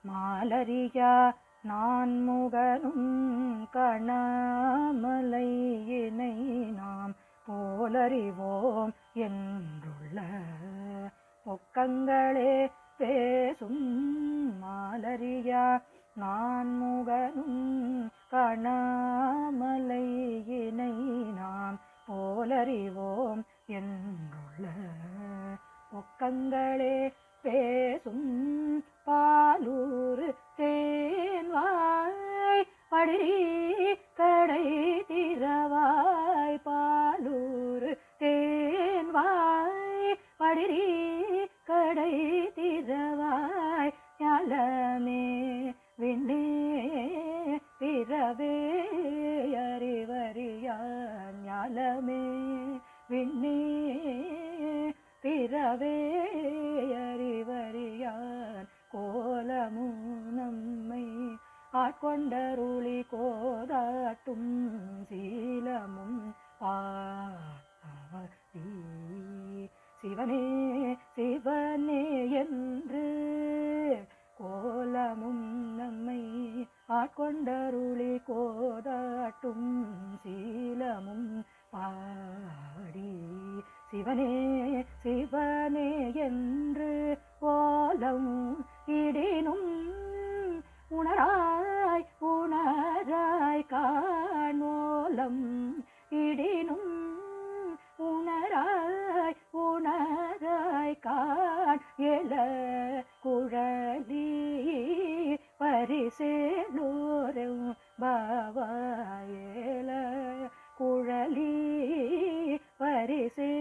மாலரியா நான் முகனும் கணாமலை இணை நாம் போலறிவோம் என்றுள்ள பொக்கங்களே பேசும். மாலரியா நான் முகனும் கணாமலை இணை நாம் போலறிவோம் என்றுள்ள பொக்கங்களே பேசும். பாலூர் தேன்வாய் படிரி கடை திறவாய். பாலூர் தேன்வாய் படிரி கடை திறவாய். ஞாலமே விண்ணே பிறவே அறிவறியான். ஞாலமே விண்ணே பிறவே அறிவறியான். கோலமும் நம்மை ஆட்கொண்டருளி கோதாட்டும் சீலமும் பாடி சிவனே சிவனே என்று கோலமும் நம்மை ஆட்கொண்டருளி கோதாட்டும் சீலமும் பாடி சிவனே சிவனே என்று ஓலம் இடினும் உணராய் உணராய் காணோலம் இடினும் உணராய் உணராய் காண். எழ குழலி பரிசேலோரும் பாவாயேல குழலி பரிசே